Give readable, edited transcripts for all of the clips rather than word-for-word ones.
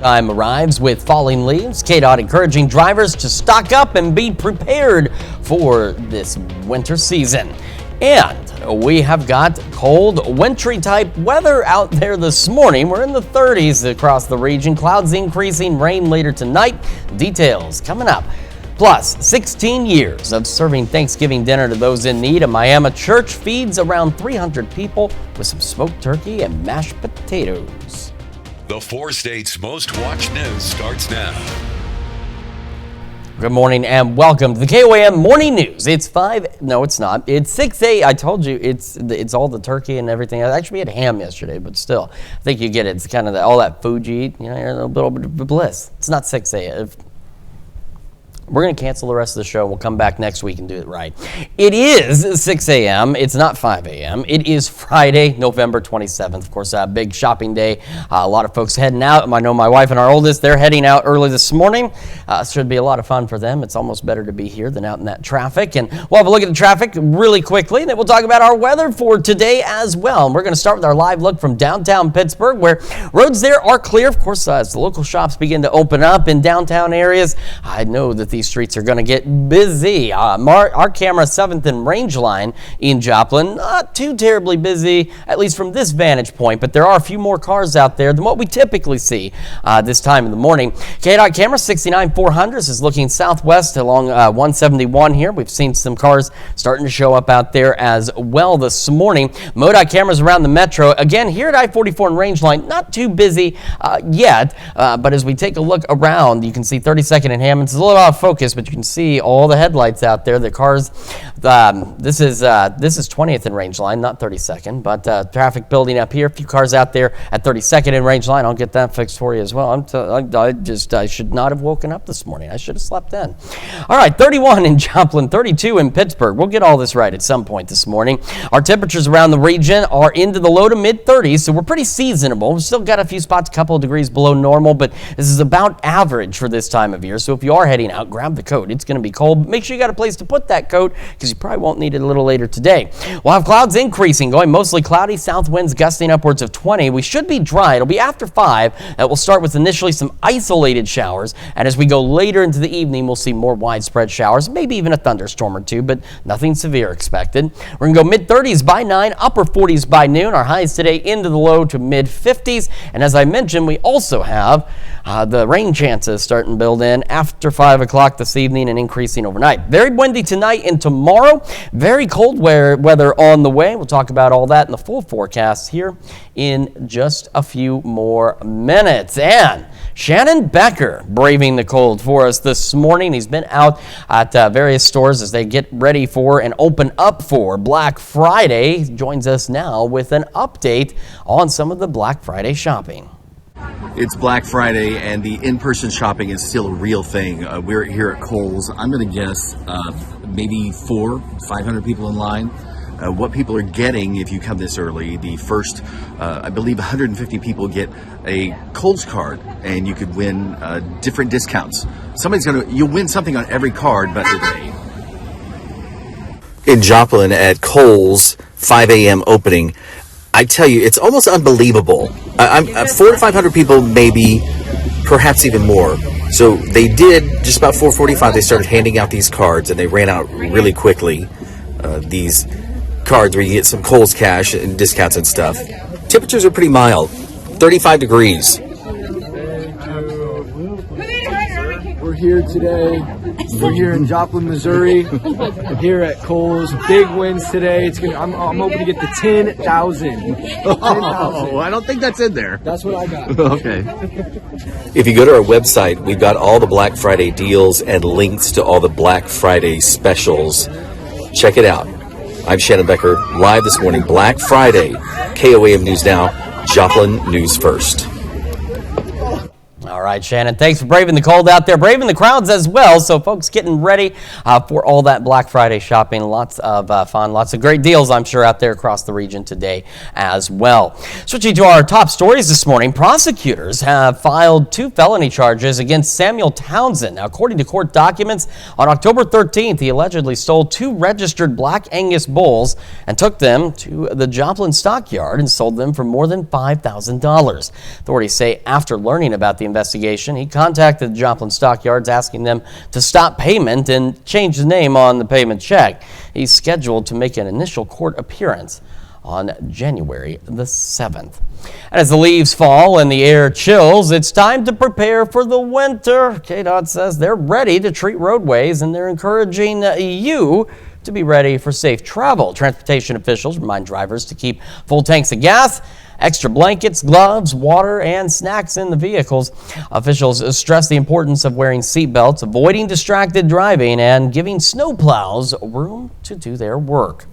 Time arrives with falling leaves. KDOT encouraging drivers to stock up and be prepared for this winter season. And we have got cold, wintry type weather out there this morning. We're in the 30s across the region. Clouds increasing, rain later tonight. Details coming up. Plus, 16 years of serving Thanksgiving dinner to those in need. A Miami church feeds around 300 people with some smoked turkey and mashed potatoes. The 4 states' most watched news starts now. Good morning and welcome to the KOAM Morning News. It's 5, no it's not, it's 6 I told you it's all the turkey and everything. Actually we had ham yesterday, but still, I think you get it. It's kind of all that food you eat, you're a little bit of bliss. It's not 6 a.m. We're going to cancel the rest of the show. We'll come back next week and do it right. It is 6 a.m. It's not 5 a.m. It is Friday, November 27th. Of course, a big shopping day. A lot of folks heading out. I know my wife and our oldest, they're heading out early this morning. Should be a lot of fun for them. It's almost better to be here than out in that traffic. And we'll have a look at the traffic really quickly. And then we'll talk about our weather for today as well. And we're going to start with our live look from downtown Pittsburgh, where roads there are clear. Of course, as the local shops begin to open up in downtown areas, I know that these streets are going to get busy. Our camera 7th and Range Line in Joplin, not too terribly busy, at least from this vantage point, but there are a few more cars out there than what we typically see this time in the morning. KDOT camera 69-400 is looking southwest along 171 here. We've seen some cars starting to show up out there as well this morning. MoDOT cameras around the metro. Again, here at I-44 and Range Line, not too busy yet, but as we take a look around, you can see 32nd and Hammond. It's a little out of focus, but you can see all the headlights out there. The cars, this is 20th and Range Line, not 32nd, but traffic building up here. A few cars out there at 32nd and Range Line. I'll get that fixed for you as well. I should not have woken up this morning. I should have slept in. All right, 31 in Joplin, 32 in Pittsburgh. We'll get all this right at some point this morning. Our temperatures around the region are into the low to mid 30s, so we're pretty seasonable. We've still got a few spots, a couple of degrees below normal, but this is about average for this time of year. So if you are heading out, grab the coat. It's going to be cold. Make sure you got a place to put that coat because you probably won't need it a little later today. We'll have clouds increasing, going mostly cloudy, south winds gusting upwards of 20. We should be dry. It'll be after 5 that we'll start with initially some isolated showers, and as we go later into the evening, we'll see more widespread showers, maybe even a thunderstorm or two, but nothing severe expected. We're going to go mid-30s by 9, upper 40s by noon. Our highs today into the low to mid-50s, and as I mentioned, we also have the rain chances starting to build in after 5 o'clock this evening and increasing overnight. Very windy tonight and tomorrow. Very cold weather on the way. We'll talk about all that in the full forecast here in just a few more minutes. And Shannon Becker braving the cold for us this morning. He's been out at various stores as they get ready for and open up for Black Friday. He joins us now with an update on some of the Black Friday shopping. It's Black Friday and the in-person shopping is still a real thing. We're here at Kohl's. I'm going to guess maybe 500 people in line. What people are getting if you come this early, the first, I believe 150 people get a Kohl's card and you could win different discounts. You'll win something on every card but today. In Joplin at Kohl's 5 a.m. opening, I tell you, it's almost unbelievable. 400 to 500 people, maybe, perhaps even more. So they did, just about 4:45, they started handing out these cards, and they ran out really quickly. These cards where you get some Kohl's cash and discounts and stuff. Temperatures are pretty mild, 35 degrees. We're here today. We're here in Joplin, Missouri. I'm here at Kohl's. Big wins today. I'm hoping to get the 10,000. Oh, I don't think that's in there. That's what I got. Okay. If you go to our website, we've got all the Black Friday deals and links to all the Black Friday specials. Check it out. I'm Shannon Becker, live this morning, Black Friday, KOAM News Now, Joplin News First. All right, Shannon, thanks for braving the cold out there, braving the crowds as well. So folks getting ready for all that Black Friday shopping. Lots of fun, lots of great deals, I'm sure, out there across the region today as well. Switching to our top stories this morning, prosecutors have filed 2 felony charges against Samuel Townsend. Now, according to court documents, on October 13th, he allegedly stole 2 registered Black Angus bulls and took them to the Joplin stockyard and sold them for more than $5,000. Authorities say after learning about the investigation. He contacted the Joplin Stockyards asking them to stop payment and change the name on the payment check. He's scheduled to make an initial court appearance on January the 7th. And as the leaves fall and the air chills, it's time to prepare for the winter. KDOT says they're ready to treat roadways, and they're encouraging you to be ready for safe travel. Transportation officials remind drivers to keep full tanks of gas, extra blankets, gloves, water, and snacks in the vehicles. Officials stress the importance of wearing seatbelts, avoiding distracted driving, and giving snowplows room to do their work.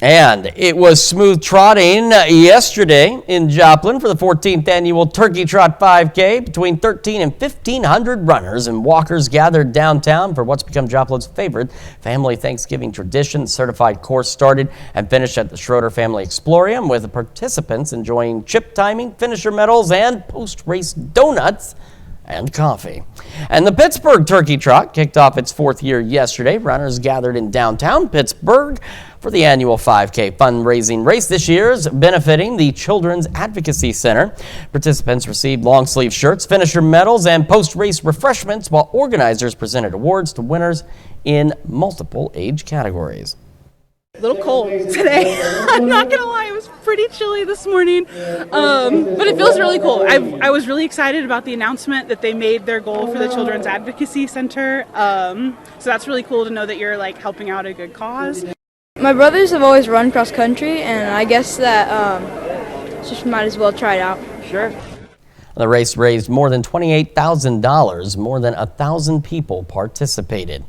And it was smooth trotting yesterday in Joplin for the 14th annual Turkey Trot 5K. Between 1,300 and 1,500 runners and walkers gathered downtown for what's become Joplin's favorite family Thanksgiving tradition. The certified course started and finished at the Schroeder Family Explorium, with the participants enjoying chip timing, finisher medals, and post-race donuts and coffee. And the Pittsburgh Turkey Trot kicked off its 4th year yesterday. Runners gathered in downtown Pittsburgh for the annual 5K fundraising race. This year's benefiting the Children's Advocacy Center. Participants received long sleeve shirts, finisher medals, and post-race refreshments, while organizers presented awards to winners in multiple age categories. A little cold today. I'm not gonna lie, it was pretty chilly this morning, but it feels really cool. I was really excited about the announcement that they made their goal for the Children's Advocacy Center, so that's really cool to know that you're like helping out a good cause. My brothers have always run cross country, and I guess that just might as well try it out. Sure. The race raised more than $28,000. More than 1,000 people participated.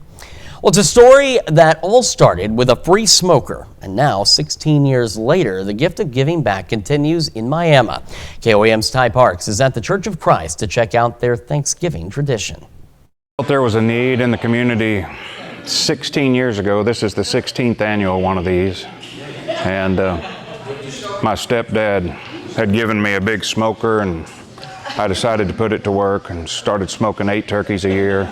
Well, it's a story that all started with a free smoker, and now, 16 years later, the gift of giving back continues in Miami. KOAM's Ty Parks is at the Church of Christ to check out their Thanksgiving tradition. There was a need in the community 16 years ago. This is the 16th annual one of these, and my stepdad had given me a big smoker, and I decided to put it to work and started smoking 8 turkeys a year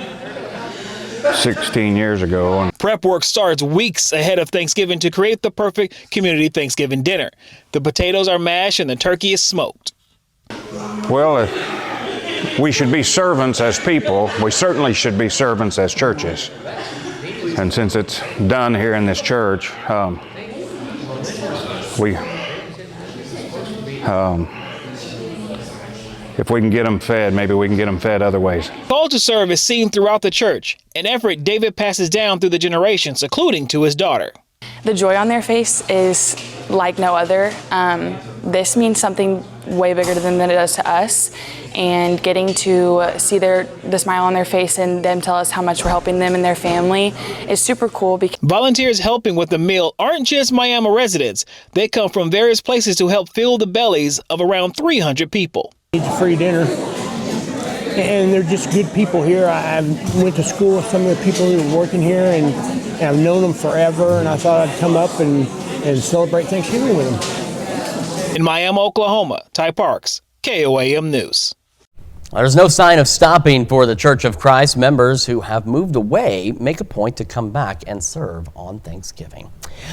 16 years ago. Prep work starts weeks ahead of Thanksgiving to create the perfect community Thanksgiving dinner. The potatoes are mashed and the turkey is smoked. Well, we should be servants as people. We certainly should be servants as churches. And since it's done here in this church, if we can get them fed, maybe we can get them fed other ways. Call to serve is seen throughout the church, an effort David passes down through the generations, including to his daughter. The joy on their face is like no other. This means something way bigger to them than it does to us, and getting to see the smile on their face and them tell us how much we're helping them and their family is super cool. Volunteers helping with the meal aren't just Miami residents. They come from various places to help fill the bellies of around 300 people. It's a free dinner, and they're just good people here. I went to school with some of the people who are working here, and I've known them forever, and I thought I'd come up and celebrate Thanksgiving with them. In Miami, Oklahoma, Ty Parks, KOAM News. There's no sign of stopping for the Church of Christ. Members who have moved away make a point to come back and serve on Thanksgiving.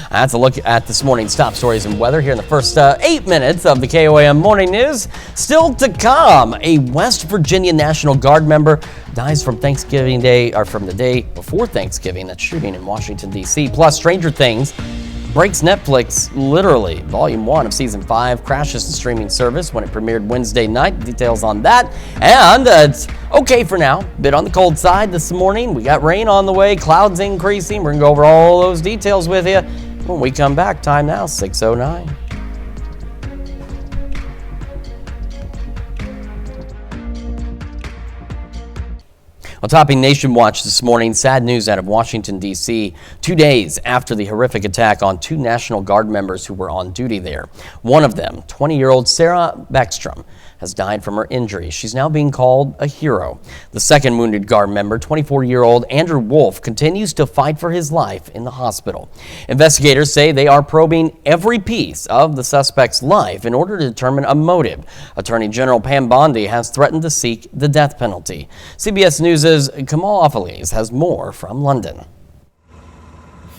That's a look at this morning's top stories and weather here in the first 8 minutes of the KOAM Morning News. Still to come, a West Virginia National Guard member dies from Thanksgiving Day, or from the day before Thanksgiving. That shooting in Washington, D.C. Plus, Stranger Things breaks Netflix literally. Volume 1 of Season 5 crashes the streaming service when it premiered Wednesday night. Details on that. And it's okay for now. Bit on the cold side this morning. We got rain on the way. Clouds increasing. We're going to go over all those details with you when we come back. Time now, 6:09. Well, topping Nation Watch this morning, sad news out of Washington, D.C. 2 days after the horrific attack on 2 National Guard members who were on duty there. One of them, 20-year-old Sarah Beckstrom, has died from her injuries. She's now being called a hero. The second wounded Guard member, 24-year-old Andrew Wolf, continues to fight for his life in the hospital. Investigators say they are probing every piece of the suspect's life in order to determine a motive. Attorney General Pam Bondi has threatened to seek the death penalty. CBS News' Kamal Afaliz has more from London.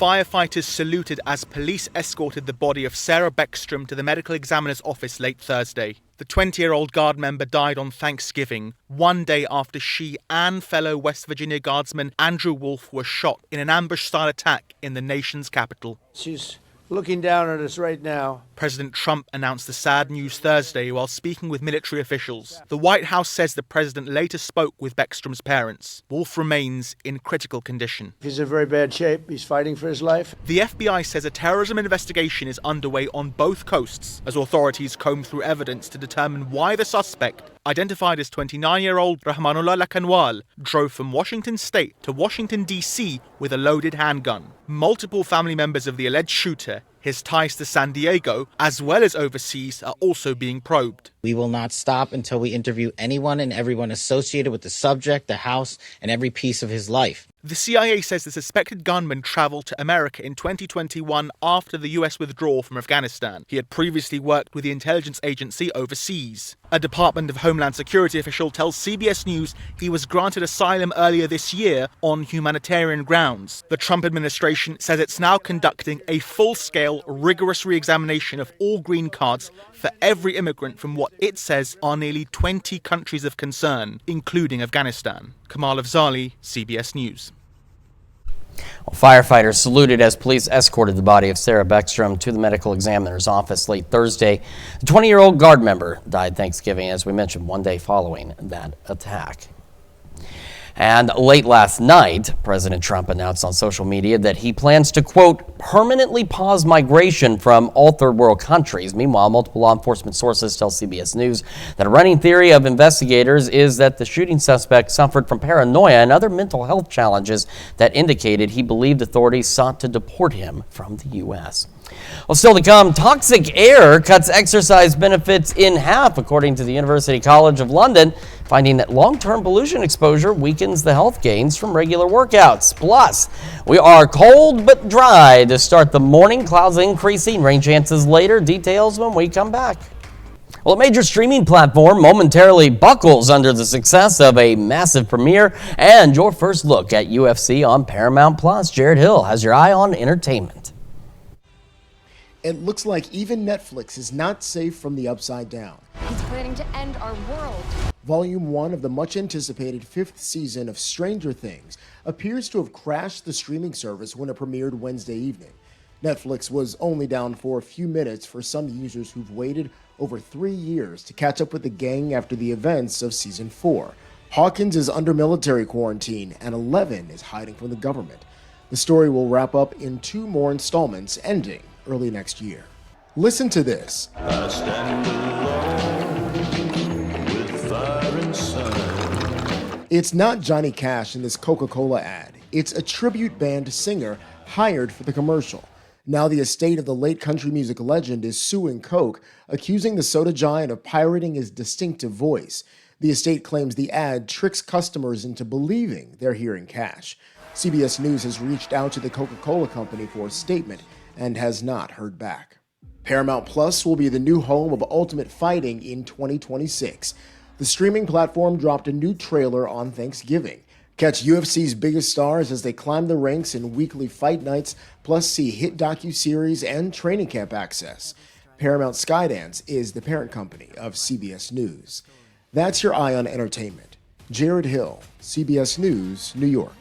Firefighters saluted as police escorted the body of Sarah Beckstrom to the medical examiner's office late Thursday. The 20-year-old Guard member died on Thanksgiving, one day after she and fellow West Virginia Guardsman Andrew Wolf were shot in an ambush-style attack in the nation's capital. She's looking down at us right now. President Trump announced the sad news Thursday while speaking with military officials. The White House says the president later spoke with Beckstrom's parents. Wolf remains in critical condition. He's in very bad shape. He's fighting for his life. The FBI says a terrorism investigation is underway on both coasts as authorities comb through evidence to determine why the suspect, identified as 29-year-old Rahmanullah Lakanwal, drove from Washington State to Washington, D.C. with a loaded handgun. Multiple family members of the alleged shooter, his ties to San Diego, as well as overseas, are also being probed. We will not stop until we interview anyone and everyone associated with the subject, the house, and every piece of his life. The CIA says the suspected gunman traveled to America in 2021 after the U.S. withdrawal from Afghanistan. He had previously worked with the intelligence agency overseas. A Department of Homeland Security official tells CBS News he was granted asylum earlier this year on humanitarian grounds. The Trump administration says it's now conducting a full-scale, rigorous re-examination of all green cards for every immigrant from what it says are nearly 20 countries of concern, including Afghanistan. Kamal Afzali, CBS News. Well, firefighters saluted as police escorted the body of Sarah Beckstrom to the medical examiner's office late Thursday. The 20-year-old Guard member died Thanksgiving, as we mentioned, one day following that attack. And late last night, President Trump announced on social media that he plans to, quote, permanently pause migration from all third world countries. Meanwhile, multiple law enforcement sources tell CBS News that a running theory of investigators is that the shooting suspect suffered from paranoia and other mental health challenges that indicated he believed authorities sought to deport him from the U.S. Well, still to come, toxic air cuts exercise benefits in half, according to the University College of London, finding that long-term pollution exposure weakens the health gains from regular workouts. Plus, we are cold but dry to start the morning. Clouds increasing, rain chances later. Details when we come back. Well, a major streaming platform momentarily buckles under the success of a massive premiere, and your first look at UFC on Paramount Plus. Jared Hill has your eye on entertainment. It looks like even Netflix is not safe from the upside down. He's planning to end our world. Volume 1 of the much-anticipated 5th season of Stranger Things appears to have crashed the streaming service when it premiered Wednesday evening. Netflix was only down for a few minutes for some users who've waited over 3 years to catch up with the gang after the events of Season 4. Hawkins is under military quarantine, and Eleven is hiding from the government. The story will wrap up in 2 more installments, ending early next year. Listen to this. I stand alone with fire inside. It's not Johnny Cash in this Coca-Cola ad. It's a tribute band singer hired for the commercial. Now the estate of the late country music legend is suing Coke, accusing the soda giant of pirating his distinctive voice. The estate claims the ad tricks customers into believing they're hearing Cash. CBS News has reached out to the Coca-Cola company for a statement and has not heard back. Paramount Plus will be the new home of Ultimate Fighting in 2026. The streaming platform dropped a new trailer on Thanksgiving. Catch UFC's biggest stars as they climb the ranks in weekly fight nights, plus see hit docuseries and training camp access. Paramount Skydance is the parent company of CBS News. That's your eye on entertainment. Jared Hill, CBS News, New York.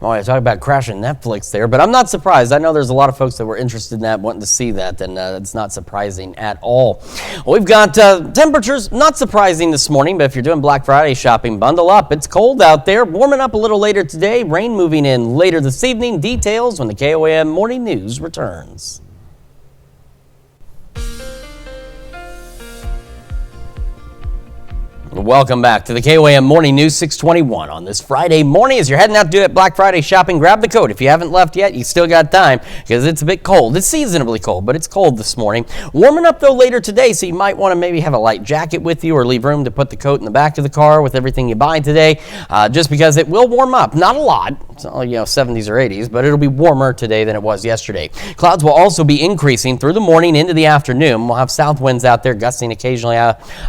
Oh, I talk about crashing Netflix there, but I'm not surprised. I know there's a lot of folks that were interested in that, wanting to see that, and it's not surprising at all. Well, we've got temperatures, not surprising this morning, but if you're doing Black Friday shopping, bundle up. It's cold out there, warming up a little later today, rain moving in later this evening. Details when the KOAM Morning News returns. Welcome back to the KOAM Morning News 621 on this Friday morning. As you're heading out to do that Black Friday shopping, grab the coat. If you haven't left yet, you still got time because it's a bit cold. It's seasonably cold, but it's cold this morning. Warming up, though, later today, so you might want to maybe have a light jacket with you or leave room to put the coat in the back of the car with everything you buy today, just because it will warm up. Not a lot. It's not like, 70s or 80s, but it'll be warmer today than it was yesterday. Clouds will also be increasing through the morning into the afternoon. We'll have south winds out there gusting occasionally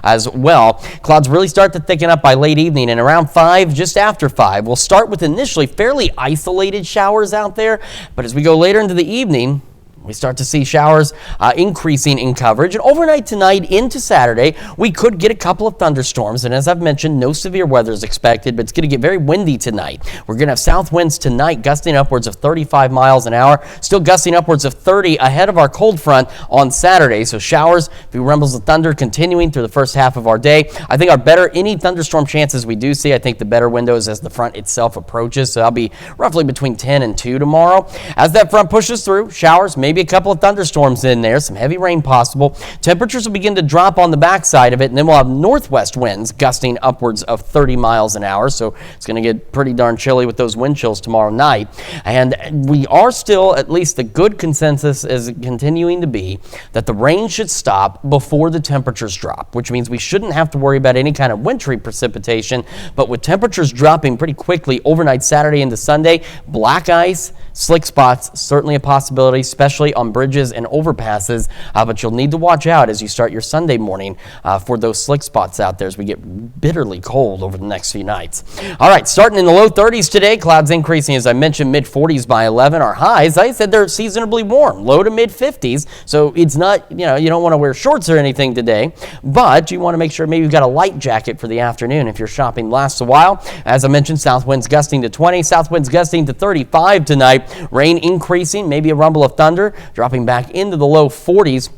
as well. Clouds really start to thicken up by late evening, and around 5, just after 5, we'll start with initially fairly isolated showers out there, but as we go later into the evening, we start to see showers increasing in coverage. And overnight tonight into Saturday, we could get a couple of thunderstorms. And as I've mentioned, no severe weather is expected, but it's going to get very windy tonight. We're going to have south winds tonight gusting upwards of 35 miles an hour, still gusting upwards of 30 ahead of our cold front on Saturday. So showers, a few rumbles of thunder continuing through the first half of our day. I think any thunderstorm chances we do see, I think the better windows as the front itself approaches. So I'll be roughly between 10 and 2 tomorrow. As that front pushes through, showers, maybe a couple of thunderstorms in there, some heavy rain possible. Temperatures will begin to drop on the backside of it, and then we'll have northwest winds gusting upwards of 30 miles an hour. So it's going to get pretty darn chilly with those wind chills tomorrow night. And we are still, at least the good consensus is continuing to be that the rain should stop before the temperatures drop, which means we shouldn't have to worry about any kind of wintry precipitation. But with temperatures dropping pretty quickly overnight Saturday into Sunday, black ice, slick spots, certainly a possibility, especially on bridges and overpasses, but you'll need to watch out as you start your Sunday morning for those slick spots out there as we get bitterly cold over the next few nights. All right, starting in the low 30s today, clouds increasing, as I mentioned, mid 40s by 11. Our highs, I said they're seasonably warm, low to mid 50s, so it's not, you don't want to wear shorts or anything today, but you want to make sure maybe you've got a light jacket for the afternoon if your shopping lasts a while. As I mentioned, south winds gusting to 20, south winds gusting to 35 tonight. Rain increasing, maybe a rumble of thunder, dropping back into the low 40s.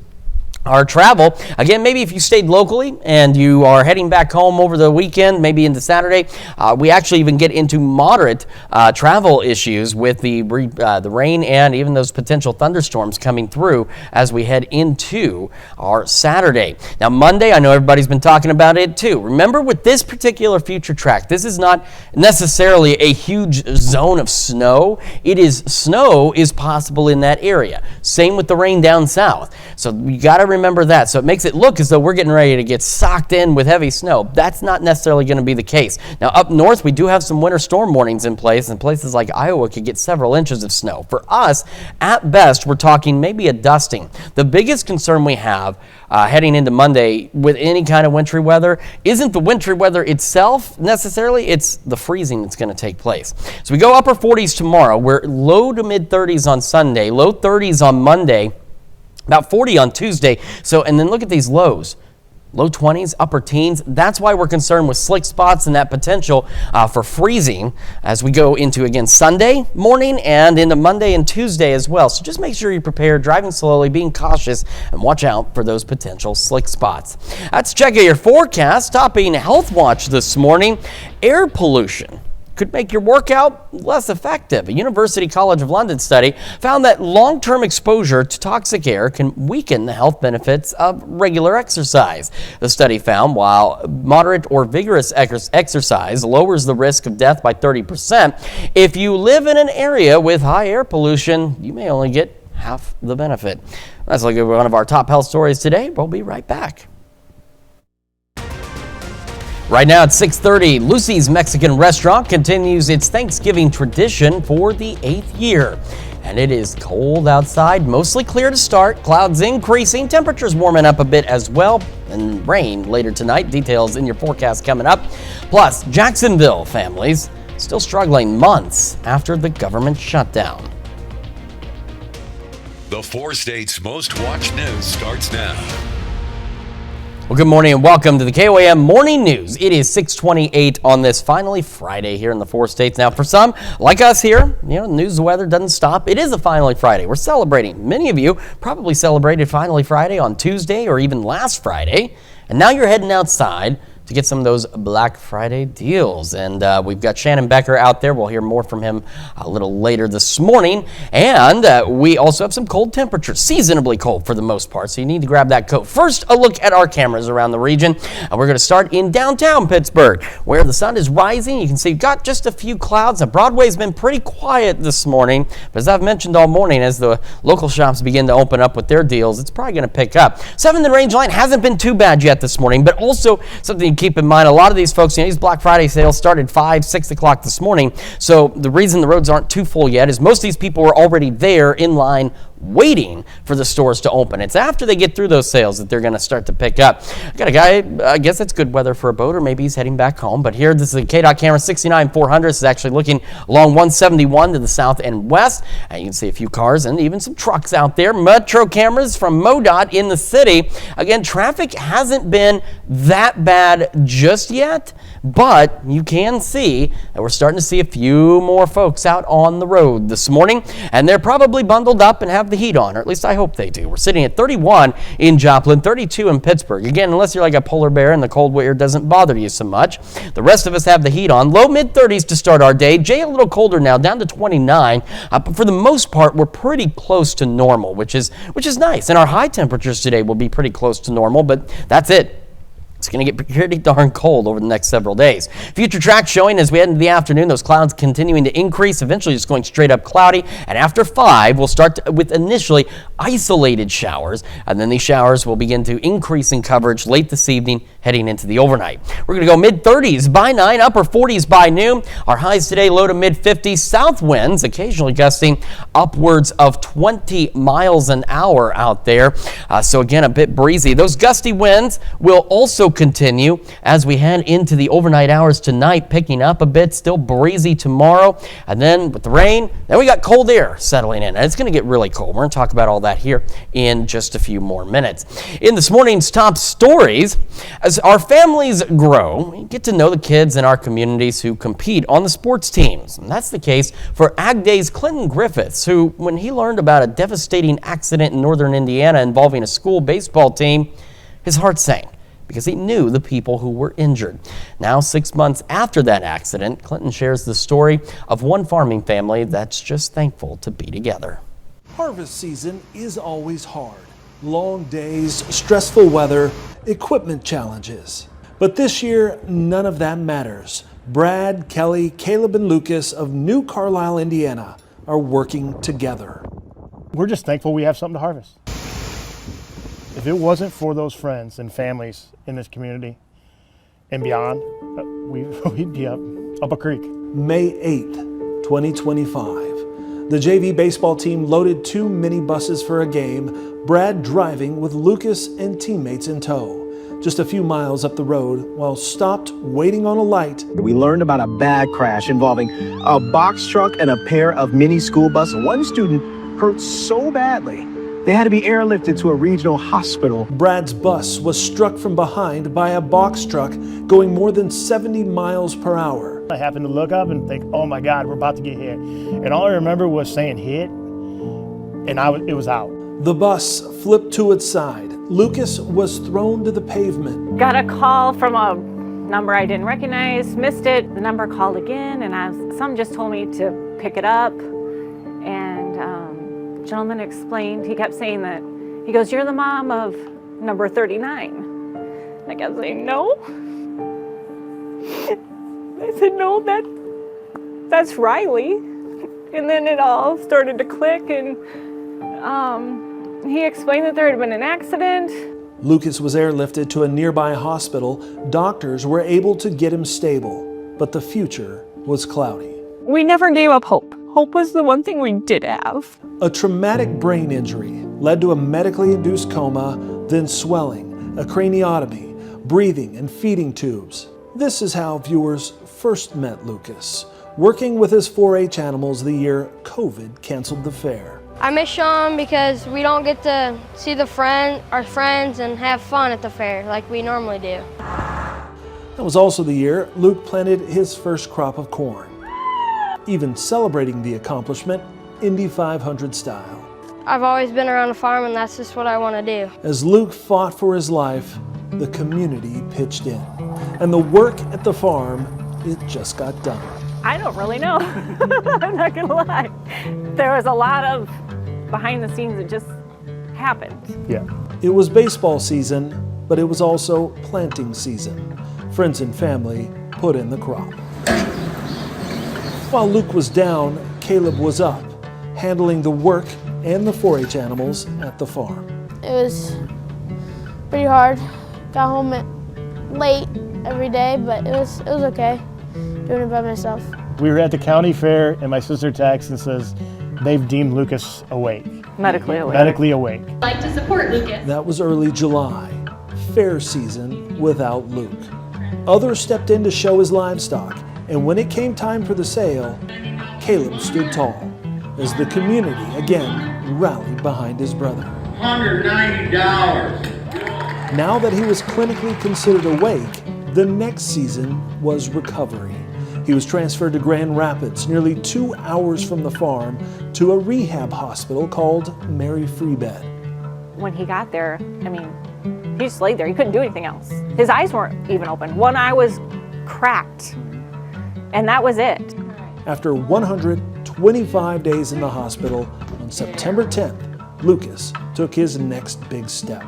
Our travel, again, maybe if you stayed locally and you are heading back home over the weekend, maybe into Saturday, we actually even get into moderate travel issues with the rain and even those potential thunderstorms coming through as we head into our Saturday. Now, Monday, I know everybody's been talking about it too. Remember, with this particular future track, this is not necessarily a huge zone of snow. Snow is possible in that area. Same with the rain down south. So you got to remember that. So it makes it look as though we're getting ready to get socked in with heavy snow. That's not necessarily going to be the case. Now, up north, we do have some winter storm warnings in place, and places like Iowa could get several inches of snow. For us, at best, we're talking maybe a dusting. The biggest concern we have heading into Monday with any kind of wintry weather isn't the wintry weather itself necessarily, it's the freezing that's going to take place. So we go upper 40s tomorrow. We're low to mid 30s on Sunday, low 30s on Monday, about 40 on Tuesday. So, and then look at these lows. Low 20s, upper teens. That's why we're concerned with slick spots and that potential for freezing as we go into, again, Sunday morning and into Monday and Tuesday as well. So just make sure you're prepared, driving slowly, being cautious, and watch out for those potential slick spots. Let's check out your forecast. Topping Health Watch this morning, air pollution could make your workout less effective. A University College of London study found that long-term exposure to toxic air can weaken the health benefits of regular exercise. The study found while moderate or vigorous exercise lowers the risk of death by 30%, if you live in an area with high air pollution, you may only get half the benefit. That's like one of our top health stories today. We'll be right back. Right now at 6:30, Lucy's Mexican Restaurant continues its Thanksgiving tradition for the 8th year. And it is cold outside, mostly clear to start, clouds increasing, temperatures warming up a bit as well, and rain later tonight. Details in your forecast coming up. Plus, Jacksonville families still struggling months after the government shutdown. The 4 states' most watched news starts now. Well, good morning and welcome to the KOAM Morning News. It is 6:28 on this finally Friday here in the 4 states. Now, for some, like us here, news weather doesn't stop. It is a finally Friday. We're celebrating. Many of you probably celebrated finally Friday on Tuesday or even last Friday. And now you're heading outside to get some of those Black Friday deals. And we've got Shannon Becker out there. We'll hear more from him a little later this morning. And we also have some cold temperatures, seasonably cold for the most part, so you need to grab that coat. First, a look at our cameras around the region. We're going to start in downtown Pittsburgh, where the sun is rising. You can see we've got just a few clouds. Now, Broadway's been pretty quiet this morning, but as I've mentioned all morning, as the local shops begin to open up with their deals, it's probably going to pick up. 7th and Range line hasn't been too bad yet this morning, but also something keep in mind, a lot of these folks, these Black Friday sales started 5, 6 o'clock this morning. So the reason the roads aren't too full yet is most of these people were already there in line waiting for the stores to open. It's after they get through those sales that they're going to start to pick up. I got a guy, I guess it's good weather for a boat, or maybe he's heading back home. But here, this is a KDOT camera 69-400. This is actually looking along 171 to the south and west. And you can see a few cars and even some trucks out there. Metro cameras from MoDOT in the city. Again, traffic hasn't been that bad just yet, but you can see that we're starting to see a few more folks out on the road this morning, and they're probably bundled up and have the heat on, or at least I hope they do. We're sitting at 31 in Joplin, 32 in Pittsburgh. Again, unless you're like a polar bear and the cold weather doesn't bother you so much. The rest of us have the heat on. Low mid-30s to start our day. Jay, a little colder now, down to 29. But for the most part, we're pretty close to normal, which is nice. And our high temperatures today will be pretty close to normal, but that's it. It's going to get pretty darn cold over the next several days. Future track showing as we head into the afternoon, those clouds continuing to increase, eventually just going straight up cloudy. And after 5, we'll start with initially isolated showers. And then these showers will begin to increase in coverage late this evening, heading into the overnight. We're going to go mid-30s by 9, upper 40s by noon. Our highs today, low to mid-50s. South winds occasionally gusting upwards of 20 miles an hour out there. So again, a bit breezy. Those gusty winds will also continue as we head into the overnight hours tonight, picking up a bit, still breezy tomorrow. And then with the rain, then we got cold air settling in. And it's going to get really cold. We're going to talk about all that here in just a few more minutes. In this morning's top stories, as our families grow, we get to know the kids in our communities who compete on the sports teams. And that's the case for Ag Day's Clinton Griffiths, who, when he learned about a devastating accident in northern Indiana involving a school baseball team, his heart sank, because he knew the people who were injured. Now, 6 months after that accident, Clinton shares the story of one farming family that's just thankful to be together. Harvest season is always hard. Long days, stressful weather, equipment challenges. But this year, none of that matters. Brad, Kelly, Caleb, and Lucas of New Carlisle, Indiana are working together. We're just thankful we have something to harvest. If it wasn't for those friends and families in this community and beyond, we'd be up a creek. May 8th, 2025. The JV baseball team loaded 2 minibuses for a game, Brad driving with Lucas and teammates in tow. Just a few miles up the road while stopped waiting on a light. We learned about a bad crash involving a box truck and a pair of mini school buses. One student hurt so badly they had to be airlifted to a regional hospital. Brad's bus was struck from behind by a box truck going more than 70 miles per hour. I happened to look up and think, oh my God, we're about to get hit. And all I remember was saying hit, and it was out. The bus flipped to its side. Lucas was thrown to the pavement. Got a call from a number I didn't recognize, missed it. The number called again, and someone just told me to pick it up. And gentleman explained, he kept saying that, he goes, "You're the mom of number 39. And I kept saying, no. I said, no, that's Riley. And then it all started to click, and he explained that there had been an accident. Lucas was airlifted to a nearby hospital. Doctors were able to get him stable, but the future was cloudy. We never gave up hope. Hope was the one thing we did have. A traumatic brain injury led to a medically induced coma, then swelling, a craniotomy, breathing and feeding tubes. This is how viewers first met Lucas, working with his 4-H animals the year COVID canceled the fair. I miss Sean because we don't get to see our friends and have fun at the fair like we normally do. That was also the year Luke planted his first crop of corn, even celebrating the accomplishment Indy 500 style. I've always been around a farm, and that's just what I want to do. As Luke fought for his life, the community pitched in, and the work at the farm, it just got done. I don't really know. I'm not gonna lie. There was a lot of behind the scenes that just happened. Yeah. It was baseball season, but it was also planting season. Friends and family put in the crop. While Luke was down, Caleb was up, handling the work and the 4-H animals at the farm. It was pretty hard. Got home at late every day, but it was okay doing it by myself. We were at the county fair, and my sister texts and says they've deemed Lucas awake. Medically awake. Medically awake. Like to support Lucas. That was early July, fair season without Luke. Others stepped in to show his livestock, and when it came time for the sale, Caleb stood tall as the community again rallied behind his brother. $190. Now that he was clinically considered awake, the next season was recovery. He was transferred to Grand Rapids, nearly 2 hours from the farm, to a rehab hospital called Mary Free Bed. When he got there, I mean, he just laid there. He couldn't do anything else. His eyes weren't even open. One eye was cracked, and that was it. After 125 days in the hospital, on September 10th, Lucas took his next big step.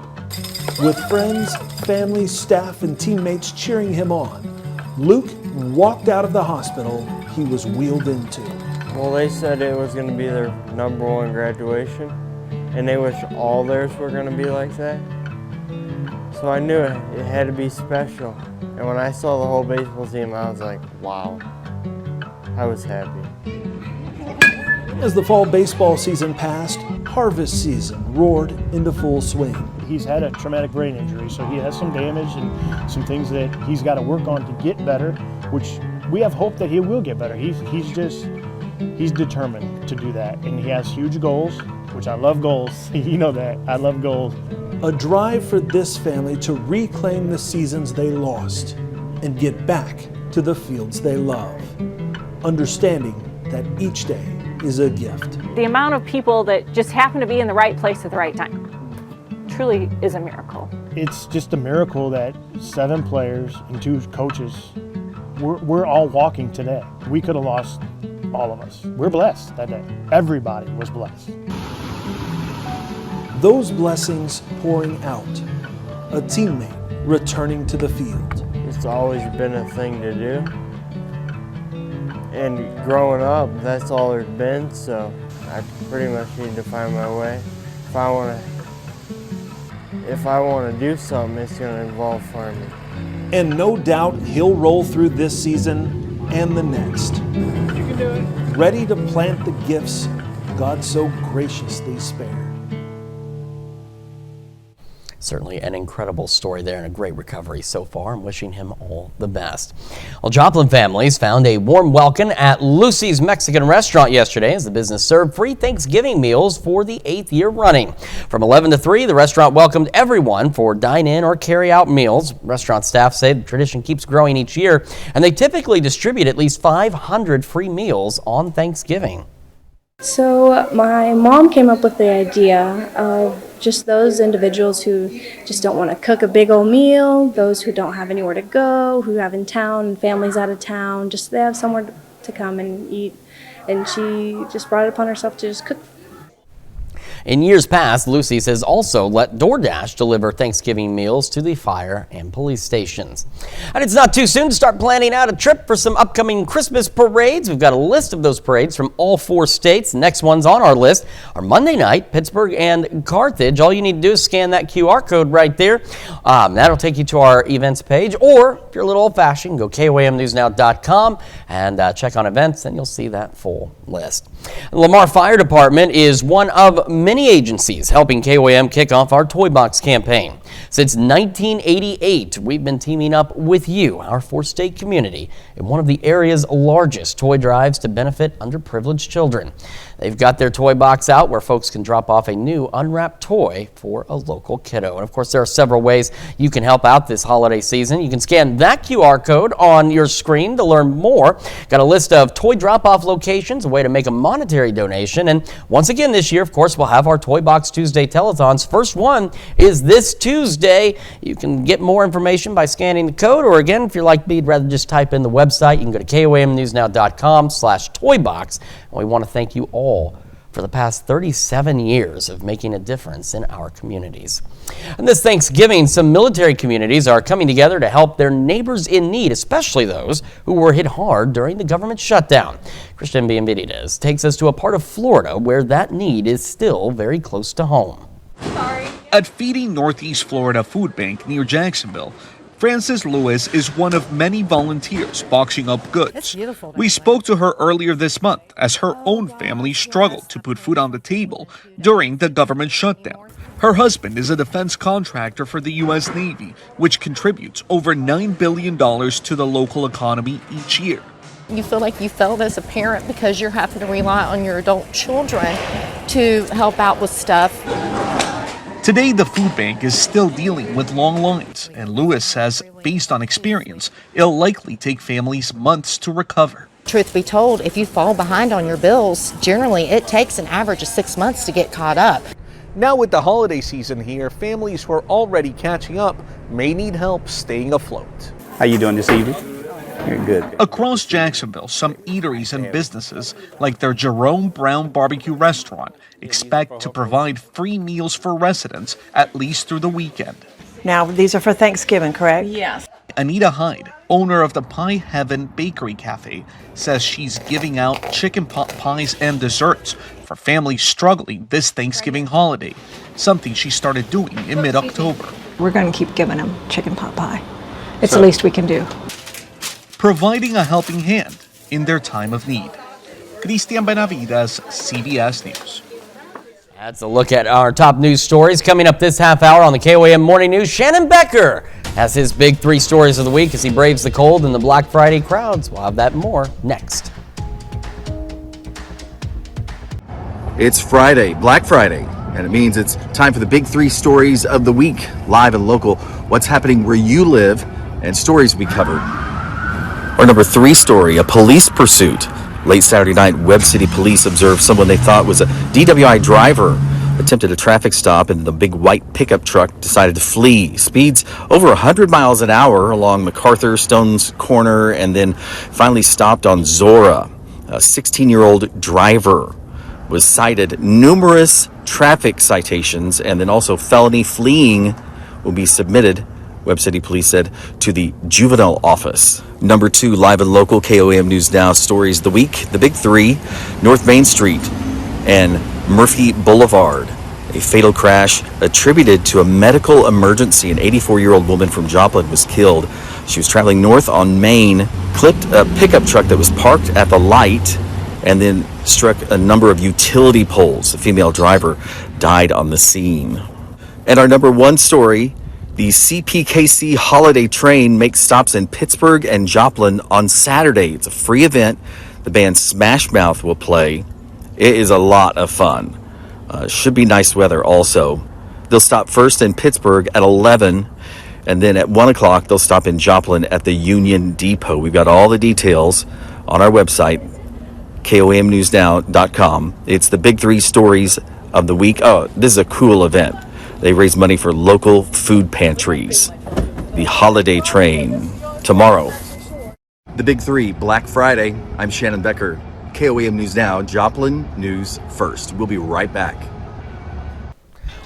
With friends, family, staff, and teammates cheering him on, Luke walked out of the hospital he was wheeled into. Well, they said it was going to be their #1 graduation, and they wish all theirs were going to be like that. So I knew it had to be special. And when I saw the whole baseball team, I was like, wow. I was happy. As the fall baseball season passed, harvest season roared into full swing. He's had a traumatic brain injury, so he has some damage and some things that he's got to work on to get better, which we have hope that he will get better. He's determined to do that, and he has huge goals, which I love goals. You know that, I love goals. A drive for this family to reclaim the seasons they lost and get back to the fields they love, understanding that each day is a gift. The amount of people that just happen to be in the right place at the right time truly is a miracle. It's just a miracle that 7 players and 2 coaches, we're all walking today. We could have lost all of us. We're blessed that day. Everybody was blessed. Those blessings pouring out, a teammate returning to the field. It's always been a thing to do. And growing up, that's all there's been, so I pretty much need to find my way. If I want to do something, it's going to involve farming. And no doubt he'll roll through this season and the next. You can do it. Ready to plant the gifts God so graciously spared. Certainly an incredible story there and a great recovery so far. I'm wishing him all the best. Well, Joplin families found a warm welcome at Lucy's Mexican restaurant yesterday as the business served free Thanksgiving meals for the 8th year running. From 11 to 3, the restaurant welcomed everyone for dine-in or carry-out meals. Restaurant staff say the tradition keeps growing each year, and they typically distribute at least 500 free meals on Thanksgiving. So my mom came up with the idea of just those individuals who just don't want to cook a big old meal, those who don't have anywhere to go, who have in town and families out of town, just they have somewhere to come and eat. And she just brought it upon herself to just cook. In years past, Lucy's has also let DoorDash deliver Thanksgiving meals to the fire and police stations. And it's not too soon to start planning out a trip for some upcoming Christmas parades. We've got a list of those parades from all 4 states. The next ones on our list are Monday night, Pittsburgh and Carthage. All you need to do is scan that QR code right there. That'll take you to our events page. Or if you're a little old-fashioned, go KOAMNewsNow.com and check on events, and you'll see that full list. The Lamar Fire Department is one of many agencies helping KOAM kick off our Toy Box campaign. Since 1988, we've been teaming up with you, our 4-state community, in one of the area's largest toy drives to benefit underprivileged children. They've got their toy box out where folks can drop off a new unwrapped toy for a local kiddo. And of course, there are several ways you can help out this holiday season. You can scan that QR code on your screen to learn more. Got a list of toy drop-off locations, a way to make a monetary donation. And once again this year, of course, we'll have our Toy Box Tuesday telethons. First one is this Tuesday. You can get more information by scanning the code, or again, if you're like me, you'd rather just type in the website, you can go to KOAMNewsNow.com/toybox. And we want to thank you all for the past 37 years of making a difference in our communities. And this Thanksgiving, some military communities are coming together to help their neighbors in need, especially those who were hit hard during the government shutdown. Christian Bienvenides takes us to a part of Florida where that need is still very close to home. At Feeding Northeast Florida Food Bank near Jacksonville, Frances Lewis is one of many volunteers boxing up goods. We spoke to her earlier this month as her own family struggled to put food on the table during the government shutdown. Her husband is a defense contractor for the U.S. Navy, which contributes over $9 billion to the local economy each year. You feel like you failed as a parent because you're having to rely on your adult children to help out with stuff. Today, the food bank is still dealing with long lines, and Lewis says, based on experience, it'll likely take families months to recover. Truth be told, if you fall behind on your bills, generally it takes an average of 6 months to get caught up. Now with the holiday season here, families who are already catching up may need help staying afloat. How you doing this evening? You're good. Across Jacksonville, some eateries and businesses, like their Jerome Brown Barbecue restaurant, expect to provide free meals for residents at least through the weekend. Now, these are for Thanksgiving, correct? Yes. Anita Hyde, owner of the Pie Heaven Bakery Cafe, says she's giving out chicken pot pies and desserts for families struggling this Thanksgiving holiday, something she started doing in mid-October. We're going to keep giving them chicken pot pie. It's the least we can do. Providing a helping hand in their time of need. Cristian Benavides, CBS News. That's a look at our top news stories. Coming up this half hour on the KOAM Morning News, Shannon Becker has his big 3 stories of the week as he braves the cold and the Black Friday crowds. We'll have that and more next. It's Friday, Black Friday, and it means it's time for the big 3 stories of the week. Live and local, what's happening where you live, and stories we covered. Our number 3 story, a police pursuit. Late Saturday night, Webb City Police observed someone they thought was a DWI driver attempted a traffic stop, and the big white pickup truck decided to flee. Speeds over 100 miles an hour along MacArthur, Stone's Corner, and then finally stopped on Zora. A 16-year-old driver was cited. Numerous traffic citations and then also felony fleeing will be submitted, Webb City Police said, to the juvenile office. Number 2, live and local, KOAM News Now stories of the week. The big 3, North Main Street and Murphy Boulevard. A fatal crash attributed to a medical emergency. An 84-year-old woman from Joplin was killed. She was traveling north on Main, clipped a pickup truck that was parked at the light, and then struck a number of utility poles. The female driver died on the scene. And our number 1 story, the CPKC Holiday Train makes stops in Pittsburgh and Joplin on Saturday. It's a free event. The band Smash Mouth will play. It is a lot of fun. Should be nice weather also. They'll stop first in Pittsburgh at 11, and then at 1 o'clock they'll stop in Joplin at the Union Depot. We've got all the details on our website, KOAMNewsNow.com. It's the big 3 stories of the week. Oh, this is a cool event. They raise money for local food pantries. The Holiday Train tomorrow. The big 3, Black Friday. I'm Shannon Becker. KOAM News Now, Joplin News First. We'll be right back.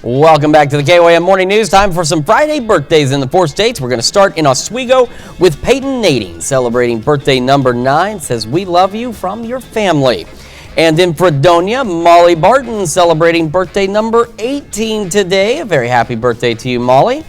Welcome back to the KOAM Morning News. Time for some Friday birthdays in the 4 states. We're going to start in Oswego with Peyton Nadine, celebrating birthday number 9. Says, "We love you from your family." And in Fredonia, Molly Barton celebrating birthday number 18 today. A very happy birthday to you, Molly.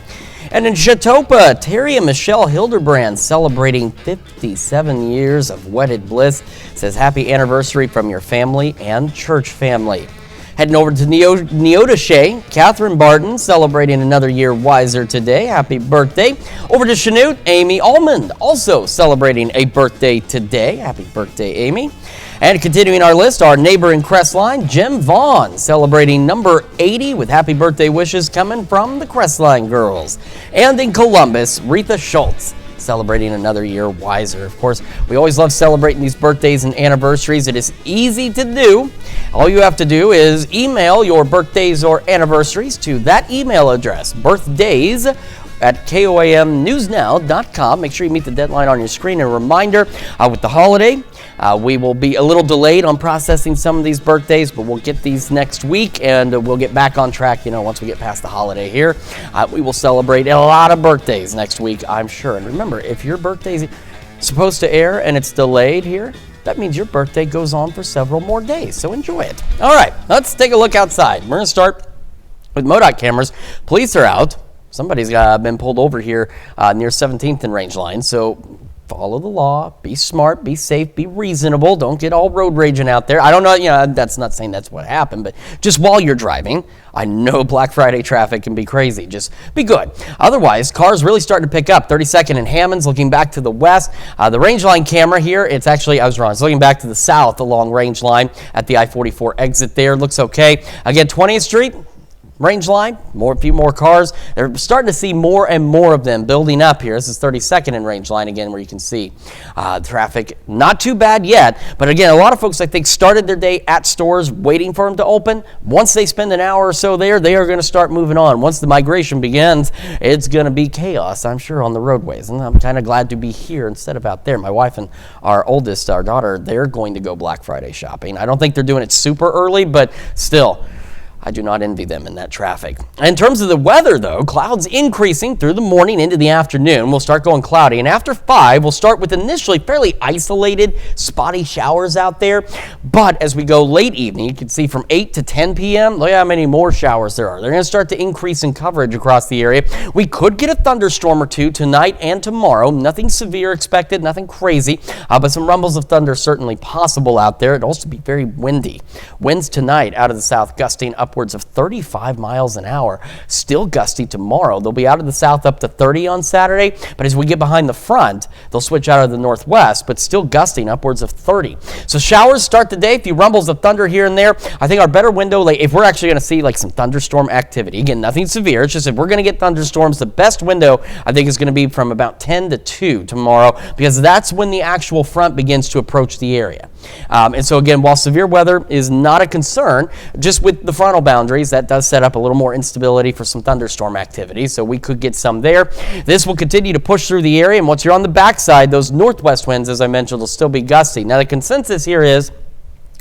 And in Chautauqua, Terry and Michelle Hildebrand celebrating 57 years of wedded bliss. Says, happy anniversary from your family and church family. Heading over to Neodesha, Catherine Barton celebrating another year wiser today. Happy birthday. Over to Chanute, Amy Almond also celebrating a birthday today. Happy birthday, Amy. And continuing our list, our neighbor in Crestline, Jim Vaughn, celebrating number 80 with happy birthday wishes coming from the Crestline girls. And in Columbus, Retha Schultz, celebrating another year wiser. Of course, we always love celebrating these birthdays and anniversaries. It is easy to do. All you have to do is email your birthdays or anniversaries to that email address, birthdays@KOAMNewsNow.com. Make sure you meet the deadline on your screen. A reminder, with the holiday, we will be a little delayed on processing some of these birthdays, but we'll get these next week, and we'll get back on track, once we get past the holiday here. We will celebrate a lot of birthdays next week, I'm sure. And remember, if your birthday's supposed to air and it's delayed here, that means your birthday goes on for several more days, so enjoy it. All right, let's take a look outside. We're going to start with MoDOT cameras. Police are out Somebody's been pulled over here near 17th and Rangeline. So follow the law, be smart, be safe, be reasonable. Don't get all road raging out there. I don't know, that's not saying that's what happened, but just while you're driving, I know Black Friday traffic can be crazy. Just be good. Otherwise, cars really starting to pick up. 32nd and Hammonds, looking back to the west. The Rangeline camera here, it's actually, I was wrong. It's looking back to the south along Rangeline at the I-44 exit there. Looks okay. Again, 20th Street. Rangeline, a few more cars. They're starting to see more and more of them building up here. This is 32nd and Rangeline again, where you can see traffic not too bad yet. But again, a lot of folks, I think, started their day at stores waiting for them to open. Once they spend an hour or so there, they are going to start moving on. Once the migration begins, it's going to be chaos, I'm sure, on the roadways. And I'm kind of glad to be here instead of out there. My wife and our oldest, our daughter, they're going to go Black Friday shopping. I don't think they're doing it super early, but still, I do not envy them in that traffic. In terms of the weather, though, clouds increasing through the morning into the afternoon. We'll start going cloudy, and after 5, we'll start with initially fairly isolated, spotty showers out there. But as we go late evening, you can see from 8 to 10 p.m., look how many more showers there are. They're going to start to increase in coverage across the area. We could get a thunderstorm or two tonight and tomorrow. Nothing severe expected, nothing crazy, but some rumbles of thunder certainly possible out there. It'll also be very windy. Winds tonight out of the south gusting upwards of 35 miles an hour. Still gusty tomorrow. They'll be out of the south up to 30 on Saturday, but as we get behind the front, they'll switch out of the northwest, but still gusting upwards of 30. So showers start the day, a few rumbles of thunder here and there. I think our better window, like if we're actually going to see like some thunderstorm activity, again, nothing severe, it's just if we're going to get thunderstorms, the best window I think is going to be from about 10 to 2 tomorrow, because that's when the actual front begins to approach the area. And so again, while severe weather is not a concern, just with the frontal boundaries, that does set up a little more instability for some thunderstorm activity, so we could get some there. This will continue to push through the area, and once you're on the backside, those northwest winds, as I mentioned, will still be gusty. Now, the consensus here is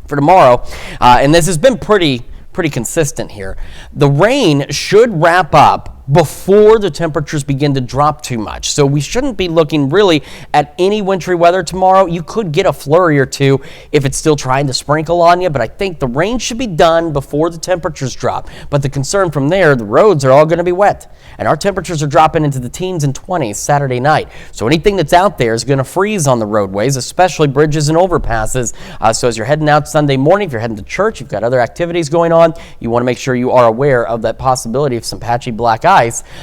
for tomorrow, and this has been pretty consistent here, the rain should wrap up before the temperatures begin to drop too much. So we shouldn't be looking really at any wintry weather tomorrow. You could get a flurry or two if it's still trying to sprinkle on you, but I think the rain should be done before the temperatures drop. But the concern from there, the roads are all going to be wet, and our temperatures are dropping into the teens and 20s Saturday night. So anything that's out there is going to freeze on the roadways, especially bridges and overpasses. So as you're heading out Sunday morning, if you're heading to church, you've got other activities going on, you want to make sure you are aware of that possibility of some patchy black ice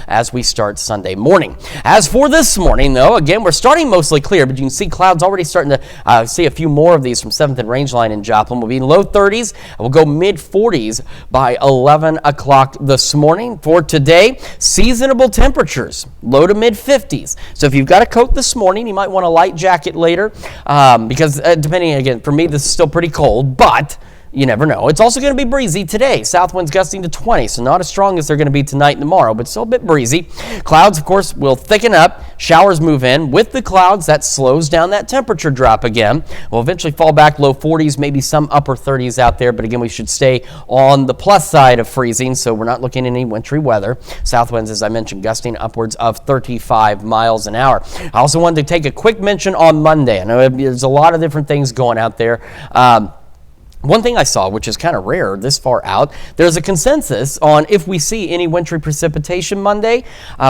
as we start Sunday morning. As for this morning, though, again, we're starting mostly clear, but you can see clouds already starting to see a few more of these from 7th and Rangeline in Joplin. We'll be in low 30s. We'll go mid 40s by 11 o'clock this morning. For today, seasonable temperatures, low to mid 50s. So if you've got a coat this morning, you might want a light jacket later, because depending, again, for me, this is still pretty cold, but you never know. It's also going to be breezy today. South winds gusting to 20, so not as strong as they're going to be tonight and tomorrow, but still a bit breezy. Clouds, of course, will thicken up. Showers move in. With the clouds, that slows down that temperature drop again. We'll eventually fall back low 40s, maybe some upper 30s out there, but again, we should stay on the plus side of freezing, so we're not looking at any wintry weather. South winds, as I mentioned, gusting upwards of 35 miles an hour. I also wanted to take a quick mention on Monday. I know there's a lot of different things going out there. One thing I saw, which is kind of rare this far out, there's a consensus on if we see any wintry precipitation Monday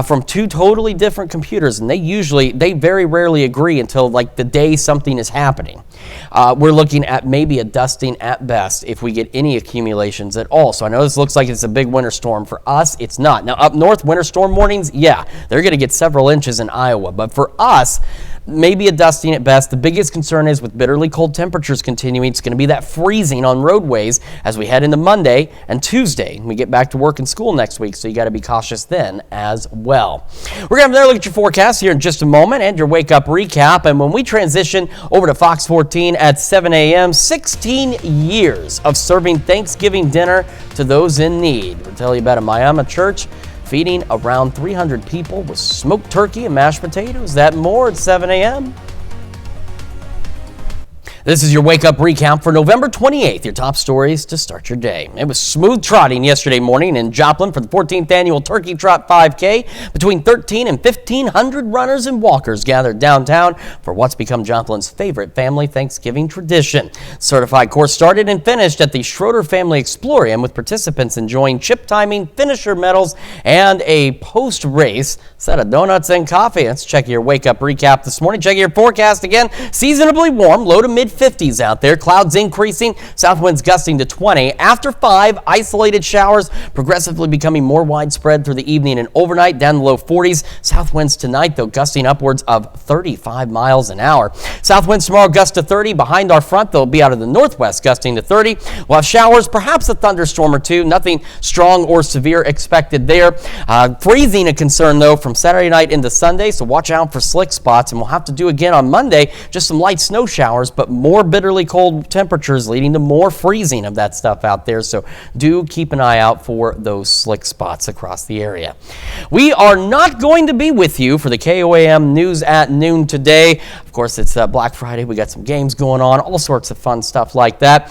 from two totally different computers, and they very rarely agree until like the day something is happening. We're looking at maybe a dusting at best if we get any accumulations at all. So I know this looks like it's a big winter storm. For us, it's not. Now up north, winter storm warnings, yeah, they're going to get several inches in Iowa, but for us, maybe a dusting at best. The biggest concern is with bitterly cold temperatures continuing, it's going to be that freezing on roadways as we head into Monday and Tuesday. We get back to work and school next week, so you got to be cautious then as well. We're going to have another look at your forecast here in just a moment and your wake-up recap. And when we transition over to Fox 14 at 7 a.m., 16 years of serving Thanksgiving dinner to those in need. We'll tell you about a Miami church feeding around 300 people with smoked turkey and mashed potatoes. That and more at 7 a.m. This is your Wake Up Recap for November 28th, your top stories to start your day. It was smooth trotting yesterday morning in Joplin for the 14th annual Turkey Trot 5K. Between 1,300 and 1,500 runners and walkers gathered downtown for what's become Joplin's favorite family Thanksgiving tradition. Certified course started and finished at the Schroeder Family Explorium, with participants enjoying chip timing, finisher medals, and a post-race set of donuts and coffee. Let's check your Wake Up Recap this morning. Check your forecast again. Seasonably warm, low to mid-50s out there. Clouds increasing, south winds gusting to 20. After 5, isolated showers progressively becoming more widespread through the evening and overnight, down the low 40s. South winds tonight, though, gusting upwards of 35 miles an hour. South winds tomorrow gust to 30. Behind our front, they'll be out of the northwest, gusting to 30. We'll have showers, perhaps a thunderstorm or two. Nothing strong or severe expected there. Freezing a concern, though, from Saturday night into Sunday, so watch out for slick spots. And we'll have to do again on Monday, just some light snow showers, but more bitterly cold temperatures leading to more freezing of that stuff out there. So do keep an eye out for those slick spots across the area. We are not going to be with you for the KOAM News at Noon today. Of course, it's Black Friday. We got some games going on, all sorts of fun stuff like that.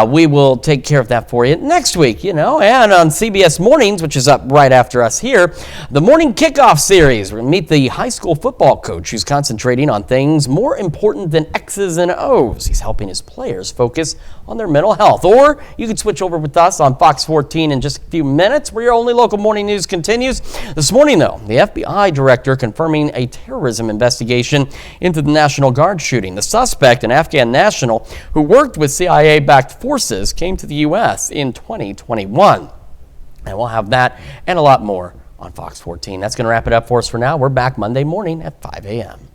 We will take care of that for you next week, and on CBS Mornings, which is up right after us here, the Morning Kickoff Series. We're going to meet the high school football coach who's concentrating on things more important than X's and O's. He's helping his players focus on their mental health. Or you could switch over with us on Fox 14 in just a few minutes, where your only local morning news continues. This morning, though, the FBI director confirming a terrorism investigation into the National Guard shooting. The suspect, an Afghan national who worked with CIA-backed forces, came to the U.S. in 2021. And we'll have that and a lot more on Fox 14. That's going to wrap it up for us for now. We're back Monday morning at 5 a.m.